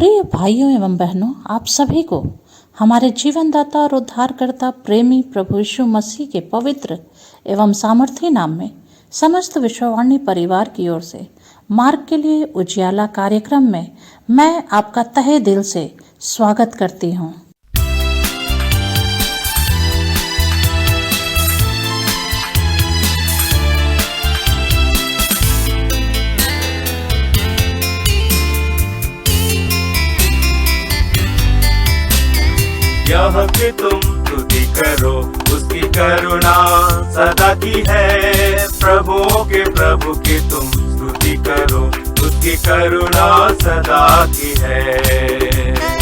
प्रिय भाइयों एवं बहनों, आप सभी को हमारे जीवनदाता और उद्धारकर्ता प्रेमी प्रभु यीशु मसीह के पवित्र एवं सामर्थी नाम में समस्त विश्ववाणी परिवार की ओर से मार्ग के लिए उजियाला कार्यक्रम में मैं आपका तहे दिल से स्वागत करती हूँ। यह कि तुम स्तुति करो, उसकी करुणा सदा की है। प्रभुओं के प्रभु की तुम स्तुति करो, उसकी करुणा सदा की है।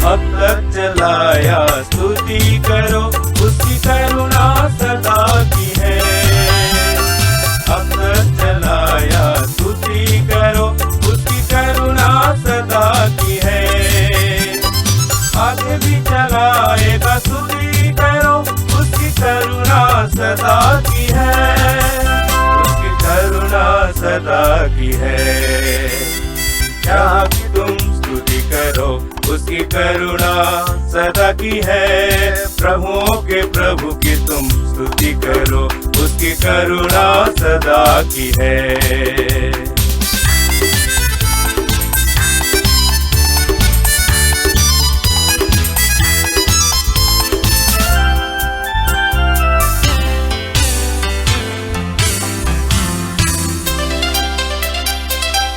अब तक चलाया स्तुति करो, उसकी करुणा सदा की है। अब तक चलाया स्तुति करो, उसकी करुणा सदा की है। आगे भी चलाएगा स्तुति करो, उसकी करुणा सदा की है। उसकी करुणा सदा की है। क्या कि तुम स्तुति करो, उसकी करुणा सदा की है। प्रभुओं के प्रभु की तुम स्तुति करो, उसकी करुणा सदा की है।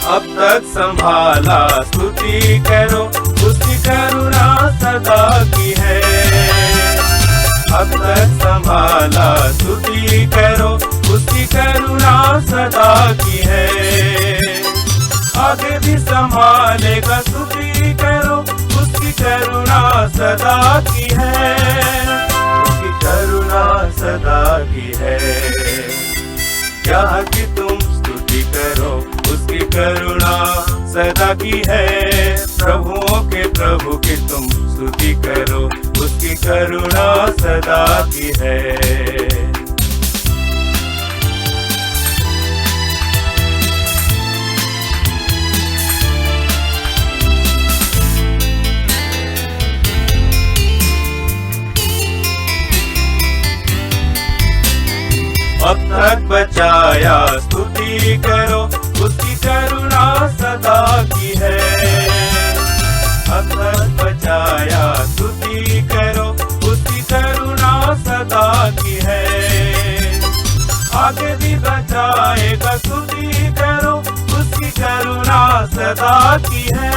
अब तक संभाला स्तुति करो, उसकी करुणा सदा की है। अब तक संभाला स्तुति करो, उसकी करुणा सदा की है। आगे भी संभालेगा स्तुति करो, उसकी करुणा सदा की है। उसकी करुणा सदा की है। क्या कि तुम स्तुति करो, उसकी करुणा सदा की है। प्रभुओं के प्रभु की तुम स्तुति करो, उसकी करुणा सदा की है। अब तक बचाया स्तुति करो, उसकी करुणा सदा की है। अब तक बचाया स्तुति करो, उसकी करुणा सदा की है। आगे भी बचाएगा स्तुति करो, उसकी करुणा सदा की है।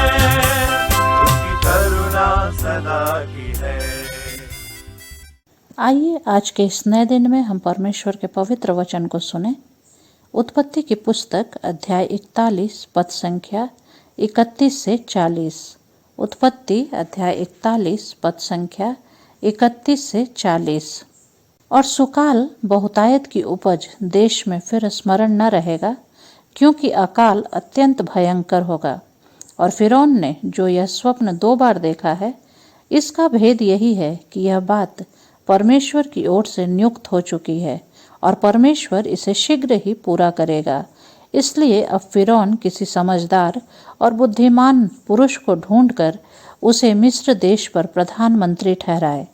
उसकी करुणा सदा की है। आइए आज के इस नए दिन में हम परमेश्वर के पवित्र वचन को सुने। उत्पत्ति की पुस्तक अध्याय 41 पद संख्या 31 से 40। उत्पत्ति अध्याय 41 पद संख्या 31 से 40। और सुकाल बहुतायत की उपज देश में फिर स्मरण न रहेगा, क्योंकि अकाल अत्यंत भयंकर होगा। और फिरौन ने जो यह स्वप्न 2 बार देखा है, इसका भेद यही है कि यह बात परमेश्वर की ओर से नियुक्त हो चुकी है और परमेश्वर इसे शीघ्र ही पूरा करेगा। इसलिए अब फिरौन किसी समझदार और बुद्धिमान पुरुष को ढूंढकर उसे मिस्र देश पर प्रधानमंत्री ठहराए।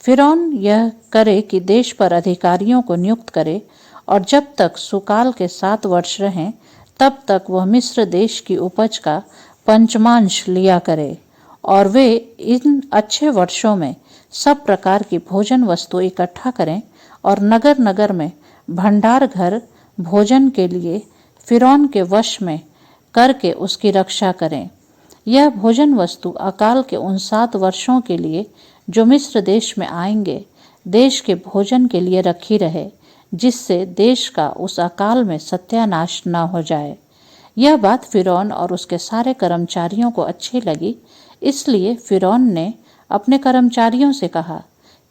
फिरौन यह करे कि देश पर अधिकारियों को नियुक्त करे, और जब तक सुकाल के 7 वर्ष रहें तब तक वह मिस्र देश की उपज का पंचमांश लिया करे। और वे इन अच्छे वर्षों में सब प्रकार की भोजन वस्तु इकट्ठा करें और नगर नगर में भंडार घर भोजन के लिए फिरौन के वश में करके उसकी रक्षा करें। यह भोजन वस्तु अकाल के उन 7 वर्षों के लिए जो मिस्र देश में आएंगे, देश के भोजन के लिए रखी रहे, जिससे देश का उस अकाल में सत्यानाश न हो जाए। यह बात फिरौन और उसके सारे कर्मचारियों को अच्छी लगी। इसलिए फिरौन ने अपने कर्मचारियों से कहा,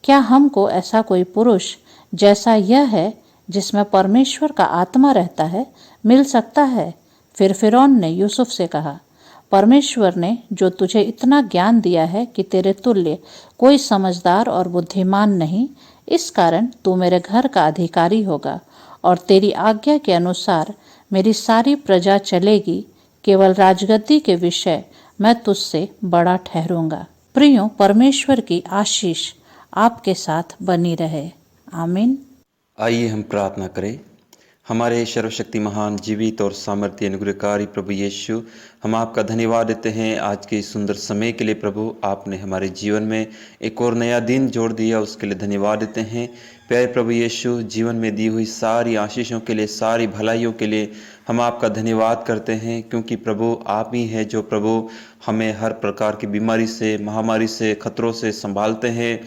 क्या हमको ऐसा कोई पुरुष जैसा यह है, जिसमें परमेश्वर का आत्मा रहता है, मिल सकता है? फिर फिरौन ने यूसुफ से कहा, परमेश्वर ने जो तुझे इतना ज्ञान दिया है कि तेरे तुल्य कोई समझदार और बुद्धिमान नहीं, इस कारण तू मेरे घर का अधिकारी होगा और तेरी आज्ञा के अनुसार मेरी सारी प्रजा चलेगी। केवल राजगद्दी के विषय मैं तुझसे बड़ा ठहरूंगा। प्रियो, परमेश्वर की आशीष आपके साथ बनी रहे। आमीन। आइए हम प्रार्थना करें। हमारे सर्वशक्ति महान जीवित और सामर्थ्य अनुग्रहकारी प्रभु यीशु, हम आपका धन्यवाद देते हैं आज के इस सुंदर समय के लिए। प्रभु, आपने हमारे जीवन में एक और नया दिन जोड़ दिया, उसके लिए धन्यवाद देते हैं। प्यारे प्रभु यीशु, जीवन में दी हुई सारी आशीषों के लिए, सारी भलाइयों के लिए हम आपका धन्यवाद करते हैं, क्योंकि प्रभु आप ही हैं जो प्रभु हमें हर प्रकार की बीमारी से, महामारी से, खतरों से संभालते हैं।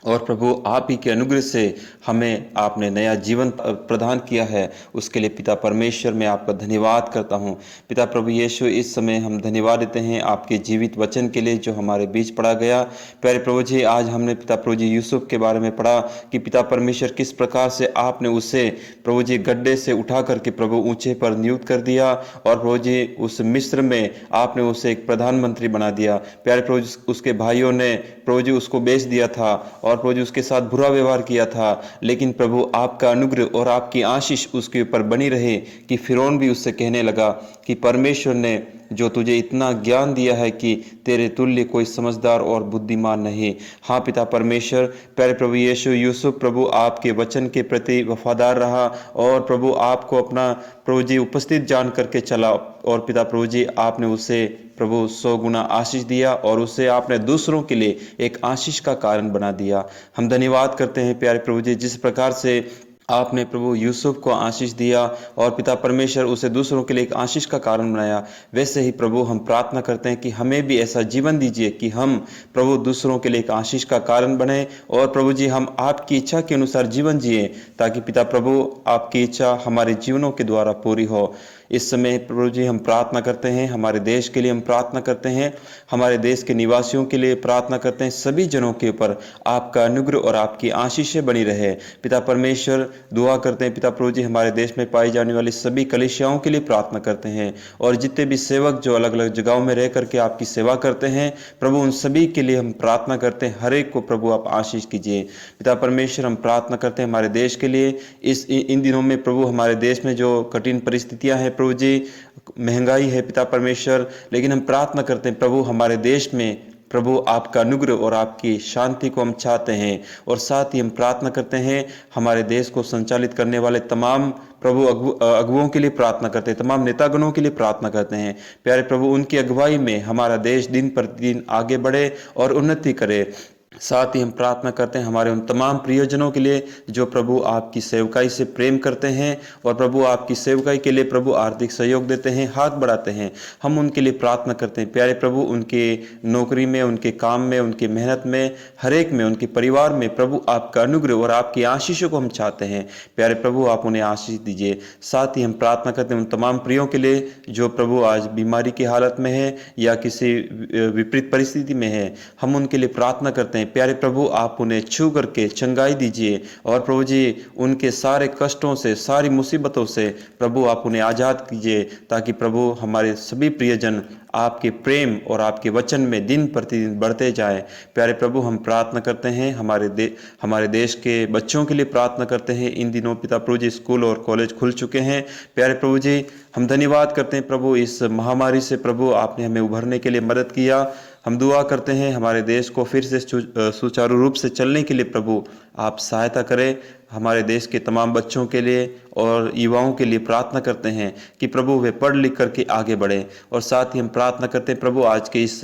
और प्रभु आप ही के अनुग्रह से हमें आपने नया जीवन प्रदान किया है, उसके लिए पिता परमेश्वर मैं आपका धन्यवाद करता हूँ। पिता प्रभु यीशु, इस समय हम धन्यवाद देते हैं आपके जीवित वचन के लिए जो हमारे बीच पढ़ा गया। प्यारे प्रभु जी, आज हमने पिता प्रभु जी यूसुफ के बारे में पढ़ा कि पिता परमेश्वर किस प्रकार से आपने उसे प्रभु जी गड्ढे से उठा करके प्रभु ऊंचे पर नियुक्त कर दिया, और प्रभु जी उस मिस्र में आपने उसे एक प्रधानमंत्री बना दिया। प्यारे प्रभु जी, उसके भाइयों ने प्रभु जी उसको बेच दिया था और प्रभु जी उसके साथ बुरा व्यवहार किया था, लेकिन प्रभु आपका अनुग्रह और आपकी आशीष उसके ऊपर बनी रहे कि फिरौन भी उससे कहने लगा कि परमेश्वर ने जो तुझे इतना ज्ञान दिया है कि तेरे तुल्य कोई समझदार और बुद्धिमान नहीं। हाँ पिता परमेश्वर, प्यारे प्रभु यीशु, यूसुफ प्रभु आपके वचन के प्रति वफादार रहा और प्रभु आपको अपना प्रभु जी उपस्थित जान करके चला, और पिता प्रभु जी आपने उसे प्रभु 100 गुना आशीष दिया और उसे आपने दूसरों के लिए एक आशीष का कारण बना दिया। हम धन्यवाद करते हैं प्यारे प्रभु जी, जिस प्रकार से आपने प्रभु यूसुफ को आशीष दिया और पिता परमेश्वर उसे दूसरों के लिए एक आशीष का कारण बनाया, वैसे ही प्रभु हम प्रार्थना करते हैं कि हमें भी ऐसा जीवन दीजिए कि हम प्रभु दूसरों के लिए एक आशीष का कारण बने, और प्रभु जी हम आपकी इच्छा के अनुसार जीवन जिए, ताकि पिता प्रभु आपकी इच्छा हमारे जीवनों के द्वारा पूरी हो। इस समय प्रभु जी हम प्रार्थना करते हैं, हमारे देश के लिए हम प्रार्थना करते हैं, हमारे देश के निवासियों के लिए प्रार्थना करते हैं। सभी जनों के ऊपर आपका अनुग्रह और आपकी आशीषें बनी रहे। पिता परमेश्वर दुआ करते हैं पिता प्रभु जी, हमारे देश में पाई जाने वाली सभी कलीसियाओं के लिए प्रार्थना करते हैं, और जितने भी सेवक जो अलग अलग जगहों में रह करके आपकी सेवा करते हैं प्रभु, उन सभी के लिए हम प्रार्थना करते हैं। हर एक को प्रभु आप आशीष कीजिए। पिता परमेश्वर हम प्रार्थना करते हैं हमारे देश के लिए। इन दिनों में प्रभु हमारे देश में जो कठिन परिस्थितियां हैं प्रभु जी, महंगाई है पिता परमेश्वर, लेकिन हम प्रार्थना करते हैं प्रभु हमारे देश में प्रभु आपका अनुग्रह और आपकी शांति को हम चाहते हैं, और साथ ही हम प्रार्थना करते हैं हमारे देश को संचालित करने वाले तमाम प्रभु अगुओं के लिए प्रार्थना करते हैं, तमाम नेतागणों के लिए प्रार्थना करते हैं। प्यारे प्रभु, उनकी अगुवाई में हमारा देश दिन प्रतिदिन आगे बढ़े और उन्नति करे। साथ ही हम प्रार्थना करते हैं हमारे उन तमाम प्रियजनों के लिए जो प्रभु आपकी सेवकाई से प्रेम करते हैं और प्रभु आपकी सेवकाई के लिए प्रभु आर्थिक सहयोग देते हैं, हाथ बढ़ाते हैं। हम उनके लिए प्रार्थना करते हैं प्यारे प्रभु, उनके नौकरी में, उनके काम में, उनकी मेहनत में, हर एक में, उनके परिवार में प्रभु आपका अनुग्रह और आपकी आशीषों को हम चाहते हैं। प्यारे प्रभु आप उन्हें आशीष दीजिए। साथ ही हम प्रार्थना करते हैं उन तमाम प्रियों के लिए जो प्रभु आज बीमारी की हालत में है या किसी विपरीत परिस्थिति में है। हम उनके लिए प्रार्थना करते हैं प्यारे प्रभु, आप उन्हें छू करके चंगाई दीजिए, और प्रभु जी उनके सारे कष्टों से, सारी मुसीबतों से प्रभु आप उन्हें आज़ाद कीजिए, ताकि प्रभु हमारे सभी प्रियजन आपके प्रेम और आपके वचन में दिन प्रतिदिन बढ़ते जाएं। प्यारे प्रभु हम प्रार्थना करते हैं हमारे देश के बच्चों के लिए प्रार्थना करते हैं। इन दिनों पिता प्रभु जी स्कूल और कॉलेज खुल चुके हैं। प्यारे प्रभु जी हम धन्यवाद करते हैं प्रभु, इस महामारी से प्रभु आपने हमें उभरने के लिए मदद किया। हम दुआ करते हैं हमारे देश को फिर से सुचारू रूप से चलने के लिए प्रभु आप सहायता करें। हमारे देश के तमाम बच्चों के लिए और युवाओं के लिए प्रार्थना करते हैं कि प्रभु वे पढ़ लिख करके आगे बढ़ें, और साथ ही हम प्रार्थना करते हैं प्रभु आज के इस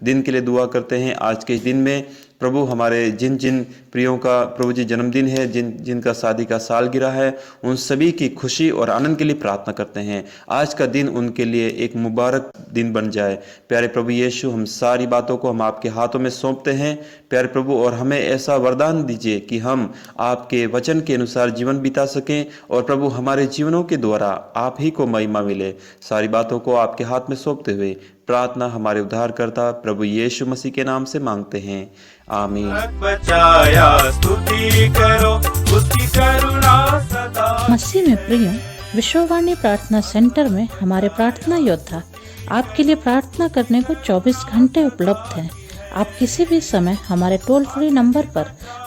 दिन के लिए दुआ करते हैं। आज के इस दिन में प्रभु हमारे जिन जिन प्रियों का प्रभु जी जन्मदिन है, जिनका शादी का सालगिरह है, उन सभी की खुशी और आनंद के लिए प्रार्थना करते हैं। आज का दिन उनके लिए एक मुबारक दिन बन जाए। प्यारे प्रभु यीशु हम सारी बातों को हम आपके हाथों में सौंपते हैं प्यारे प्रभु, और हमें ऐसा वरदान दीजिए कि हम आपके वचन के अनुसार जीवन बिता सकें, और प्रभु हमारे जीवनों के द्वारा आप ही को महिमा मिले। सारी बातों को आपके हाथ में सौंपते हुए प्रार्थना हमारे उद्धारकर्ता प्रभु यीशु मसीह के नाम से मांगते हैं, आमीन। बचाया स्तुति करो उसकी करुणा सदा। मसीह में प्रिय, विश्ववाणी प्रार्थना सेंटर में हमारे प्रार्थना योद्धा आपके लिए प्रार्थना करने को 24 घंटे उपलब्ध हैं। आप किसी भी समय हमारे टोल फ्री नंबर पर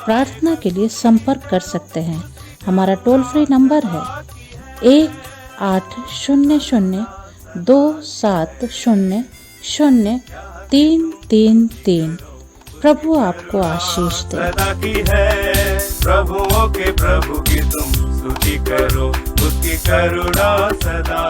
प्रार्थना के लिए संपर्क कर सकते हैं। हमारा टोल फ्री नंबर है 1800-270-0333। प्रभु आपको आशीष दे। सदा की है प्रभुओं के प्रभु की तुम स्तुति करो, उसकी करुणा सदा